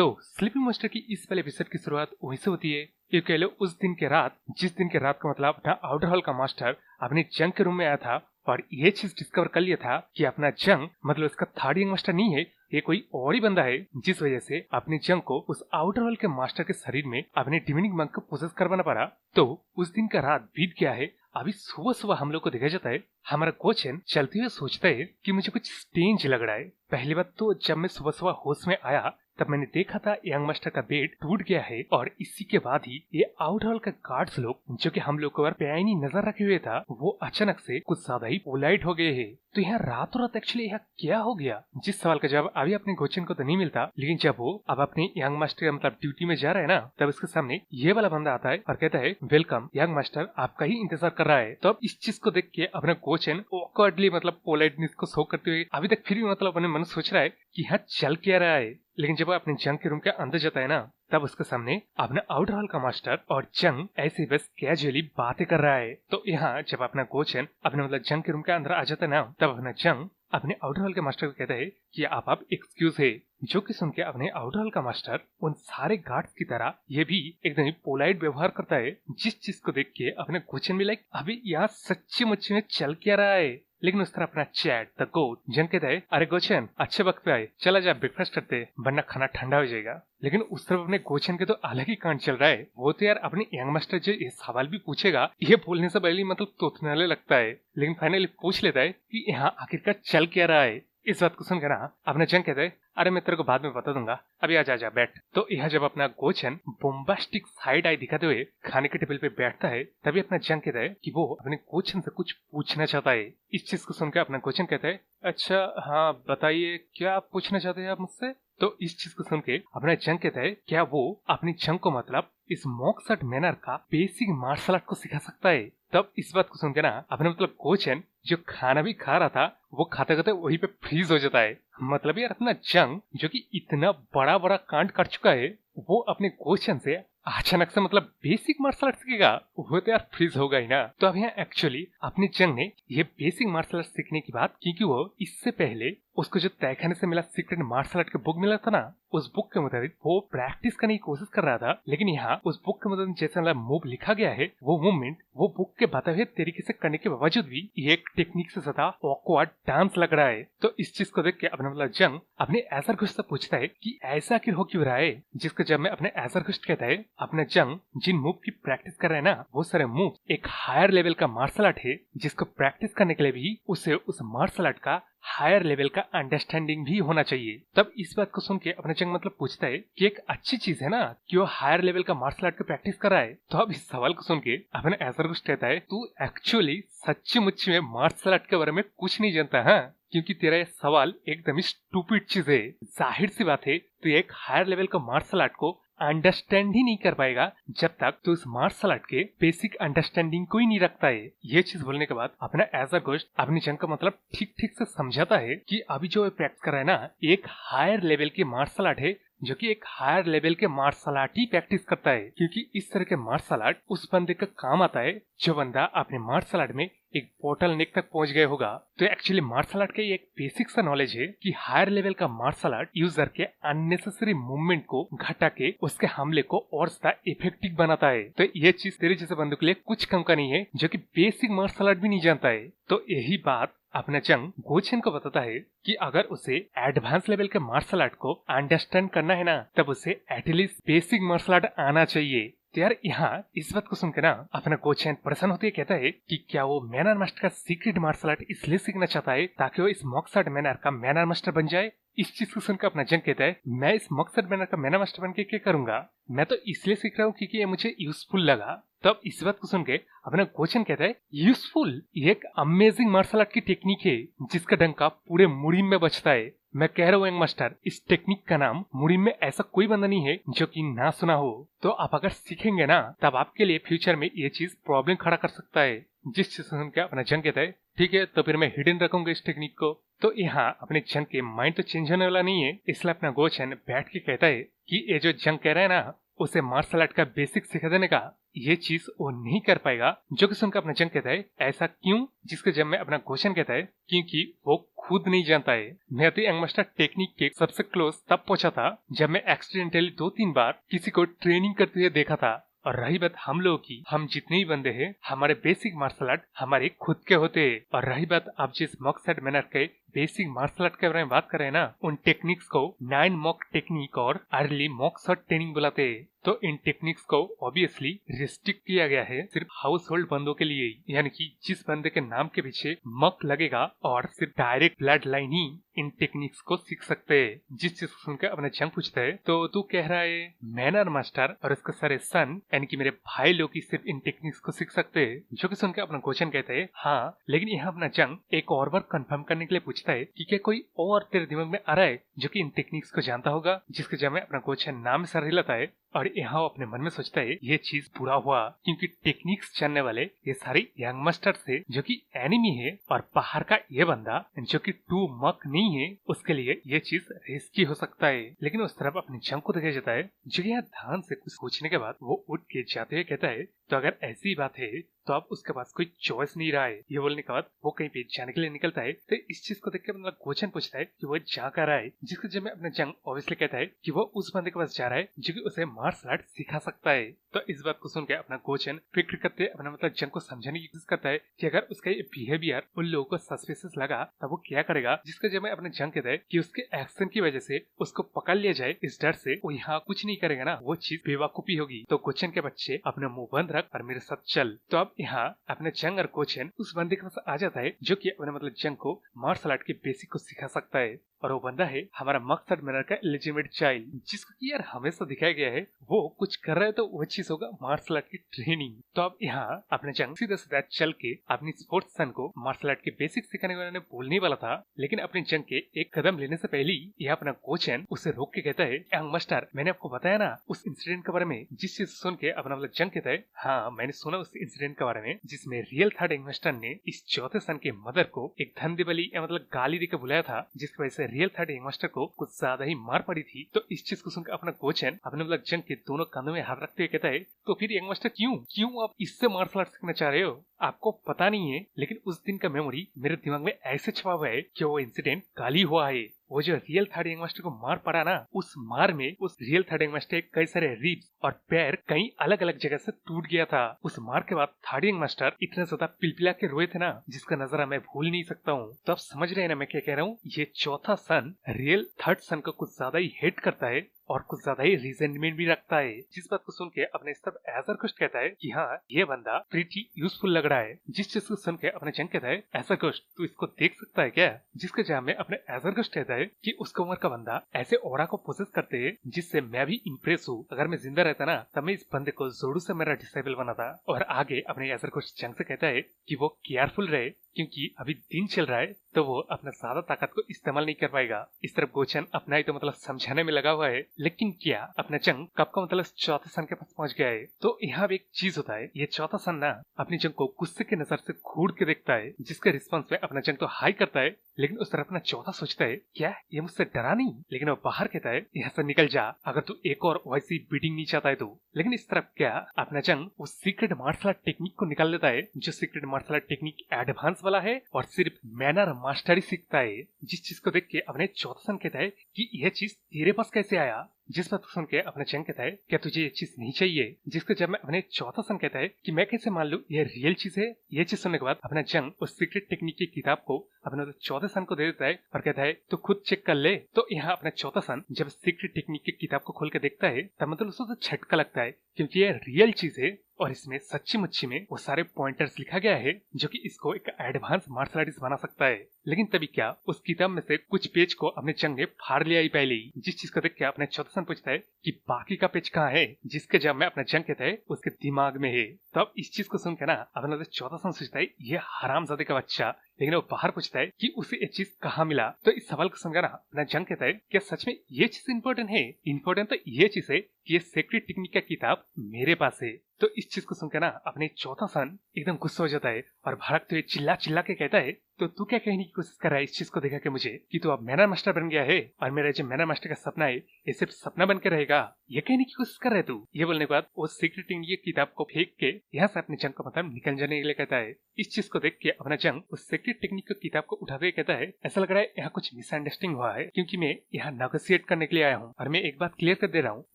तो sleeping master की इस पहले एपिसोड की शुरुआत वहीं से होती है। ये कह लो उस दिन के रात, जिस दिन के रात का मतलब अपना आउटर हॉल का मास्टर अपने जंग के रूम में आया था और ये चीज डिस्कवर कर लिया था कि अपना जंग मतलब इसका थर्ड यंग मास्टर नहीं है, ये कोई और ही बंदा है, जिस वजह से अपने जंग को उस आउटर वर्ल्ड के मास्टर के शरीर में अपने डिविनिंग मंक को पोसेस करवाना पड़ा। तो उस दिन का रात बीत गया है। अभी सुबह सुबह हम लोग को देखा जाता है, हमारा कोचन चलते हुए सोचता है कि मुझे कुछ स्ट्रेंज लग रहा है। पहली बात तो जब मैं सुबह सुबह होश में आया तब मैंने देखा था यंग मास्टर का बेड टूट गया है और इसी के बाद ही ये आउट हॉल का गार्ड्स लोग जो कि हम लोग को पैनी नजर रखे हुए था वो अचानक से कुछ ज्यादा ही पोलाइट हो गए हैं। तो यहाँ रातों रात एक्चुअली यहाँ क्या हो गया, जिस सवाल का जवाब अभी अपने कोचन को तो नहीं मिलता, लेकिन जब वो अब अपने यंग मास्टर मतलब ड्यूटी में जा रहा है ना, तब उसके सामने ये वाला बंदा आता है और कहता है वेलकम यंग मास्टर, आपका ही इंतजार कर रहा है। तो अब इस चीज को देख के अपना कोचन ऑकवर्डली मतलब पोलाइटनेस को शो करते हुए अभी तक फिर भी मतलब अपने मन सोच रहा है कि यहाँ चल क्या रहा है। लेकिन जब वो अपने जंग के रूम के अंदर जाता है ना, तब उसके सामने अपना आउटर हॉल का मास्टर और जंग ऐसे बस कैजुअली बातें कर रहा है। तो यहाँ जब अपना कोचन अपने मतलब जंग के रूम के अंदर आ जाता है ना, तब अपना जंग अपने आउटर हॉल के मास्टर को कहता है कि आप एक्सक्यूज है, जो कि सुन के अपने आउटर हॉल का मास्टर उन सारे गार्ड्स की तरह ये भी एकदम ही पोलाइट व्यवहार करता है, जिस चीज को देख के अपने कोचन भी लाइक अभी यहाँ सच्ची मुच्ची में चल क्या रहा है। लेकिन उस तरह अपना चैट द गोट जंग कहता है अरे गोचन अच्छे वक्त पे आए, चला जा ब्रेकफास्ट करते वरना खाना ठंडा हो जाएगा। लेकिन उस तरफ अपने गोचन के तो अलग ही कांड चल रहा है। वो तो यार अपने यंग मास्टर जो ये सवाल भी पूछेगा ये बोलने से पहले मतलब तोतनाले लगता है, लेकिन फाइनली पूछ लेता है कि यहाँ आखिरकार चल क्या रहा है। इस बात को सुनकर ना अपना जंग कहता है अरे मैं तेरे को बाद में बता दूंगा, अभी आ जा बैठ। तो यह जब अपना गोचन बोम्बास्टिक साइड आई दिखाते हुए खाने के टेबल पे बैठता है, तभी अपना जंग कहता है कि वो अपने कोचन से कुछ पूछना चाहता है। इस चीज को सुनकर अपना कोचन कहता है अच्छा हाँ बताइए क्या आप पूछना चाहते हैं आप मुझसे। तो इस चीज को सुन के अपना जंग कहता है क्या वो अपनी जंग को मतलब इस मॉक्सर्ट मैनर का बेसिक मार्शल आर्ट को सिखा सकता है। तब इस बात को सुनकर ना अपने मतलब कोचन जो खाना भी खा रहा था वो खाते खाते वहीं पे फ्रीज हो जाता है। मतलब यार अपना जंग जो कि इतना बड़ा बड़ा कांड कर चुका है वो अपने कोचन से अचानक से मतलब बेसिक मार्शल आर्ट सीखेगा, वो तो यार फ्रीज होगा ही ना। तो अब यहाँ एक्चुअली अपने जंग ने ये बेसिक मार्शल आर्ट सीखने की बात, क्योंकि वो इससे पहले उसको जो तहखाने से मिला सीक्रेट मार्शल आर्ट का बुक मिला था ना, उस बुक के मुताबिक वो प्रैक्टिस करने की कोशिश कर रहा था। लेकिन यहाँ उस बुक के मुताबिक जैसा मूव लिखा गया है वो मूवमेंट वो बुक के बताए हुए तरीके से करने के बावजूद भी एक टेक्निक से ज्यादा ऑकवर्ड डांस लग रहा है। तो इस चीज को देख के अपने मतलब जंग अपने एजर घोस्ट से पूछता है कि ऐसा आखिर हो क्यों रहा है, जिसको जब मैं अपने एजर घोस्ट कहता है अपना जंग जिन मूव की प्रैक्टिस कर रहे हैं ना वो सारे मूव एक हायर लेवल का मार्शल आर्ट है, जिसको प्रैक्टिस करने के लिए भी उसे उस मार्शल आर्ट का हायर लेवल का अंडरस्टैंडिंग भी होना चाहिए। तब इस बात को सुन के अपना जंग मतलब पूछता है कि एक अच्छी चीज है ना कि वो हायर लेवल का मार्शल आर्ट की प्रैक्टिस कर रहा है। तो अब इस सवाल को सुन के अपने एजर घोस्ट कहता है तू एक्चुअली सच्ची मुच्ची में मार्शल आर्ट के बारे में कुछ नहीं जानता है, क्योंकि तेरा ये सवाल एकदम ही स्टूपिड चीज है। जाहिर सी बात है तू एक हायर लेवल का मार्शल आर्ट को अंडरस्टैंड ही नहीं कर पाएगा जब तक तो उस मार्शल आर्ट के बेसिक अंडरस्टैंडिंग को ही नहीं रखता है। ये चीज बोलने के बाद अपना एज अ गोस्ट अपनी जंग का मतलब ठीक ठीक से समझाता है कि अभी जो प्रैक्टिस कर रहा है ना एक हायर लेवल की मार्शल आर्ट है, जो कि एक हायर लेवल के मार्शल आर्ट ही प्रैक्टिस करता है, क्योंकि इस तरह के मार्शल आर्ट उस बंदे का काम आता है जो बंदा अपने मार्शल आर्ट में एक बोटल नेक तक पहुंच गए होगा। तो एक्चुअली मार्शल आर्ट का एक बेसिक सा नॉलेज है कि हायर लेवल का मार्शल आर्ट यूजर के अननेसेसरी मूवमेंट को घटा के उसके हमले को और ज्यादा इफेक्टिव बनाता है। तो ये चीज तेरे जैसे बंदे के लिए कुछ कम का नहीं है जो कि बेसिक मार्शल आर्ट भी नहीं जानता है। तो यही बात अपना जंग गोचन को बताता है कि अगर उसे एडवांस लेवल के मार्शल आर्ट को अंडरस्टैंड करना है ना तब उसे एटलीस्ट बेसिक मार्शल आर्ट आना चाहिए। तो यार यहाँ इस बात को सुनकर ना अपना कोचन प्रसन्न होते कहता है कि क्या वो मैनर मास्टर का सीक्रेट मार्शल आर्ट इसलिए सीखना चाहता है ताकि वो इस मॉक्सर्ट मैनर का मैनर मास्टर बन जाए। इस चीज को सुनकर अपना जंग कहता है मैं इस मॉक्सर्ट मैनर का मैनर मास्टर बन के क्या करूंगा, मैं तो इसलिए सीख रहा हूँ क्योंकि ये मुझे यूजफुल लगा। तब इस बात को सुन के अपना कोचन कहता है यूजफुल, ये एक अमेजिंग मार्शल आर्ट की टेक्निक है जिसका डंका पूरे मुड़ीम में बचता है। मैं कह रहा हूँ यंग मास्टर इस टेक्निक का नाम मुड़ीम में ऐसा कोई बंदा नहीं है जो कि ना सुना हो। तो आप अगर सीखेंगे ना तब आपके लिए फ्यूचर में ये चीज प्रॉब्लम खड़ा कर सकता है। जिस चीज सुन के अपना जंग कहता है ठीक है तो फिर मैं हिडन रखूंगा इस टेक्निक को। तो यहाँ अपने जंग के माइंड तो चेंज होने वाला नहीं है, इसलिए अपना गोचन बैठ के कहता है कि ये जो जंग कह रहा है ना उसे मार्शल आर्ट का बेसिक सिखा देने का, ये चीज वो नहीं कर पाएगा। जो कि सुनकर अपना जंग कहता है ऐसा क्यों? जिसके जब मैं अपना क्वेश्चन कहता है क्योंकि वो खुद नहीं जानता है। मैं तो यंग मास्टर टेक्निक के सबसे क्लोज तब पहुंचा था जब मैं एक्सीडेंटली 2-3 बार किसी को ट्रेनिंग करते हुए देखा था। और रही बात हम लोगों की, हम जितने ही बंदे हैं हमारे बेसिक मार्शल आर्ट हमारे खुद के होते हैं। और रही बात आप जिस मॉक सेट मैनर के बेसिक मार्शल आर्ट के बारे में बात कर रहे हैं ना, उन टेक्निक्स को 9 मॉक टेक्निक और अर्ली मॉक शॉट ट्रेनिंग बुलाते हैं। तो इन टेक्निक्स को ऑब्वियसली रिस्ट्रिक्ट किया गया है सिर्फ हाउस होल्ड बंदों के लिए, यानी कि जिस बंदे के नाम के पीछे मक लगेगा और सिर्फ डायरेक्ट ब्लड लाइन ही इन टेक्निक्स को सीख सकते हैं। जिस चीज को सुनकर अपने जंग पूछता है तो तू कह रहा है मैनर मास्टर और उसके सारे सन यानी कि मेरे भाई लोग ही सिर्फ इन टेक्निक्स को सीख सकते हैं। जो कि सुनकर अपना क्वेश्चन कहते हैं हाँ, लेकिन यहाँ अपना जंग एक और बार कंफर्म करने के लिए पूछता है कि क्या कोई और तेरे दिमाग में आ रहा है जो कि इन टेक्निक्स को जानता होगा। जिसके जब में अपना क्वेश्चन नाम सर हिलाता है और यहाँ अपने मन में सोचता है ये चीज बुरा हुआ क्योंकि टेक्निक्स जानने वाले ये सारे यंग मास्टर थे जो कि एनिमी है, और बाहर का ये बंदा जो कि टू मक नहीं है, उसके लिए ये चीज रिस्की हो सकता है। लेकिन उस तरफ अपने जंग को देखा जाता है जो यहाँ ध्यान से कुछ सोचने के बाद वो उठ के जाते हुए कहता है तो अगर ऐसी बात है तो अब उसके पास कोई चॉइस नहीं रहा है। ये बोलने के बाद वो कहीं पे जाने के लिए निकलता है। तो इस चीज को देख के मतलब क्वेश्चन पूछता है कि वो जा कर रहा है। जिसके जब में अपना जंग ऑब्वियसली कहता है कि वो उस बंदे के पास जा रहा है जो कि उसे मार्शल आर्ट सिखा सकता है। तो इस बात को सुन के अपना क्वेश्चन फिक्र करते अपना मतलब जंग को समझाने की कोशिश करता है कि अगर उसका ये बिहेवियर उन लोगों को सस्पिशियस लगा तब वो क्या करेगा। जिसके जब में अपना जंग कहता है कि उसके एक्शन की वजह से उसको पकड़ लिया जाए, इस डर से वो यहाँ कुछ नहीं करेगा ना, वो चीज बेवकूफी होगी। तो क्वेश्चन के बच्चे अपना मुंह बंद रख और मेरे साथ चल। तो अब यहाँ अपने जंग और कोचन उस बंदे के पास आ जाता है जो कि अपने मतलब जंग को मार्शल आर्ट के बेसिक को सिखा सकता है। और वो बंदा है हमारा मकसद मैनर का इलिजिमेट चाइल्ड, जिसको कि यार हमेशा दिखाया गया है वो कुछ कर रहा है तो वो चीज होगा मार्शल आर्ट की ट्रेनिंग। तो अब यहाँ अपने जंग सीधा सीधा चल के अपनी स्पोर्ट्स सन को मार्शल आर्ट के बेसिक सिखाने के बारे में बोलने वाला था, लेकिन अपने जंग के एक कदम लेने से पहले यह अपना कोचन उसे रोक के कहता है यंग मास्टर, मैंने आपको बताया ना उस इंसिडेंट के बारे में। जिस चीज सुन के अपना मतलब जंग कहता है हाँ मैंने सुना उस इंसिडेंट के बारे में जिसमें रियल थर्ड यंग मास्टर ने इस चौथे सन के मदर को एक धंधे वाली मतलब गाली देकर बुलाया था, जिसकी वजह से रियल थर्ड यंग मास्टर को कुछ ज्यादा ही मार पड़ी थी। तो इस चीज को सुनकर अपना कोचन अपने मतलब जंग के दोनों कंधों में हाथ रखते हुए कहता है तो फिर यंग मास्टर क्यों आप इससे मार्शल आर्ट सीखना चाह रहे हो? आपको पता नहीं है लेकिन उस दिन का मेमोरी मेरे दिमाग में ऐसे छपा हुआ है कि वो इंसिडेंट कल ही हुआ है। वो जो रियल थर्ड यंग मास्टर को मार पड़ा ना, उस मार में उस रियल थर्ड यंग मास्टर कई सारे रिब्स और पैर कई अलग अलग जगह से टूट गया था। उस मार के बाद थर्ड यंग मास्टर इतने ज्यादा पिलपिला के रोए थे ना, जिसका नजारा मैं भूल नहीं सकता हूँ। तो आप समझ रहे हैं ना मैं क्या कह रहा हूँ। ये चौथा सन रियल थर्ड सन को कुछ ज्यादा ही हेट करता है और कुछ ज्यादा ही रिजेंटमेंट भी रखता है। जिस बात को सुन के अपने सब एजर कुछ कहता है कि हाँ ये बंदा प्रीटी यूजफुल लग रहा है। जिस चीज को सुन के अपने जंग कहता है ऐसा कुछ तू इसको देख सकता है क्या? जिसके जवाब में अपने एजर कुछ कहता है कि उसका उम्र का बंदा ऐसे ऑरा को पोसेस करते है जिससे मैं भी इम्प्रेस हूँ। अगर मैं जिंदा रहता ना तब मैं इस बंदे को जोरू से मेरा डिसेबल बनाता। और आगे अपने एजर कुछ जंग से कहता है कि वो केयरफुल रहे क्योंकि अभी दिन चल रहा है तो वो अपना ज्यादा ताकत को इस्तेमाल नहीं कर पाएगा। इस तरफ गोचन अपना ही तो मतलब समझाने में लगा हुआ है, लेकिन क्या अपना जंग कब का मतलब चौथे सन के पास पहुंच गया है। तो यहाँ भी एक चीज होता है, ये चौथा सन ना अपनी जंग को गुस्से की नजर से घूर के देखता है, जिसके रिस्पॉन्स में अपना जंग तो हाई करता है, लेकिन उस तरफ अपना चौथा सोचता है क्या ये मुझसे डरा नहीं। लेकिन वो बाहर कहता है यहाँ से निकल जा अगर तू एक और वैसी बीटिंग नहीं चाहता है तो। लेकिन इस तरफ क्या अपना जंग उस सीक्रेट मार्शल आर्ट टेक्निक को निकाल लेता है, जो secret martial art technique advance वाला है और सिर्फ मैनर मास्टरी सीखता है। जिस चीज को देख के अपने चौथा सन कहता है कि यह चीज तेरे पास कैसे आया। जिस बात को सुन के अपना जंग कहता है क्या तुझे ये चीज नहीं चाहिए। जिसको जब मैं अपने चौथा सन कहता है कि मैं कैसे मान लूं ये रियल चीज है। ये चीज सुनने के बाद अपना जंग उस सीक्रेट टेक्निक की किताब को अपने चौथे सन को दे देता है और कहता है तो खुद चेक कर ले। तो यहाँ अपना चौथा सन जब सीक्रेट टेक्निक की किताब को खोल के देखता है तब मतलब उसको तो झटका लगता है क्योंकि ये रियल चीज है और इसमें सच्ची मुच्ची में वो सारे पॉइंटर्स लिखा गया है जो कि इसको एक एडवांस मार्शल आर्टिस्ट बना सकता है। लेकिन तभी क्या उस किताब में से कुछ पेज को अपने जंग ने फाड़ लिया ही पहले ही। जिस चीज को देख के अपने चौथा सन पूछता है कि बाकी का पेज कहाँ है, जिसके जब में अपना जंग कहता है उसके दिमाग में है। तो अब इस चीज को सुनकर ना अपना चौथा सन सोचता है ये हरामजादे का बच्चा, लेकिन वो बाहर पूछता है कि उसे ये चीज कहाँ मिला। तो इस सवाल को सुनकर ना अपना जंग कहता है क्या सच में ये चीज इंपॉर्टेंट है? इंपॉर्टेंट तो ये चीज है कि ये सीक्रेट टेक्निक का किताब मेरे पास है। तो इस चीज को सुनकर ना अपने चौथा सन एकदम गुस्सा हो जाता है और भागते हुए चिल्ला चिल्ला के कहता है, तो तू क्या कहने की कोशिश कर रहा है इस चीज को देखा के मुझे कि तू अब मैनर मास्टर बन गया है और मेरा जो मैनर मास्टर का सपना है ये सिर्फ सपना बन के रहेगा, ये कहने की कोशिश कर रहे तू। ये बोलने के बाद वो सीक्रेट इंडिया किताब को फेंक के यहाँ से अपने जंग को मतलब निकल जाने के लिए कहता है। इस चीज को देख के अपना जंग उस सीक्रेट टेक्निक की किताब को उठाते हुए कहता है, ऐसा लग रहा है यहाँ कुछ मिसअंडरस्टैंडिंग हुआ है, क्योंकि मैं यहाँ नेगोशिएट करने के लिए आया हूँ और मैं एक बात क्लियर कर दे रहा हूँ,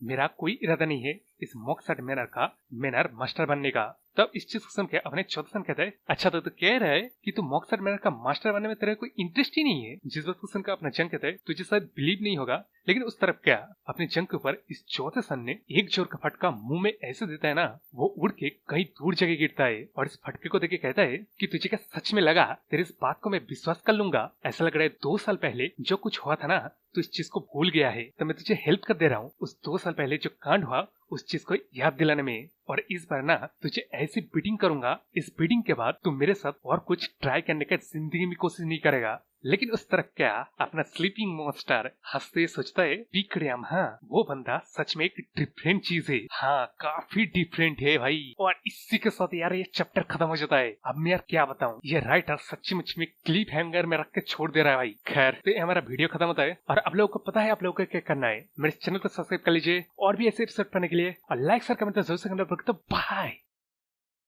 मेरा कोई इरादा नहीं है इस मॉक्सर्ट मैनर का मैनर मास्टर बनने का। तब इस चीज को सुन के अपने चौथे कहता है, अच्छा तो तू कह रहा है कि तू मॉक्सर्ट मैनर का मास्टर बनने में तेरा कोई इंटरेस्ट ही नहीं है। जिस बात को सुनकर अपना जंग कहता है, तुझे शायद बिलीव नहीं होगा, लेकिन उस तरफ क्या अपने जंग के ऊपर इस चौथे सन ने एक जोर का फटका मुंह में ऐसे देता है ना, वो उड़ के कहीं दूर जगह गिरता है और इस फटके को देखे कहता है कि तुझे क्या सच में लगा तेरे इस बात को मैं विश्वास कर लूंगा? ऐसा लग रहा है 2 साल पहले जो कुछ हुआ था ना, तो इस चीज को भूल गया है, तो मैं तुझे हेल्प कर दे रहा हूँ उस 2 साल पहले जो कांड हुआ उस चीज को याद दिलाने में। और इस बार ना तुझे ऐसी बीटिंग करूंगा, इस बीटिंग के बाद तू मेरे साथ और कुछ ट्राई करने का जिंदगी में कोशिश नहीं करेगा। लेकिन उस तरफ क्या अपना स्लीपिंग मॉन्स्टर हंसते सोचता है, विक्रम हाँ वो बंदा सच में एक डिफरेंट चीज है, हाँ काफी डिफरेंट है भाई। और इसी के साथ यार ये चैप्टर खत्म हो जाता है। अब मैं यार क्या बताऊं, ये राइटर सच्ची में क्लिप हैंगर में रख के छोड़ दे रहा है भाई। खैर तो हमारा वीडियो खत्म होता है और आप लोगों को पता है आप लोगों को क्या करना है, मेरे चैनल को सब्सक्राइब कर लीजिए और भी ऐसे एपिसोड पाने के लिए, और लाइक शेयर कमेंट जरूर से करना। तो बाय।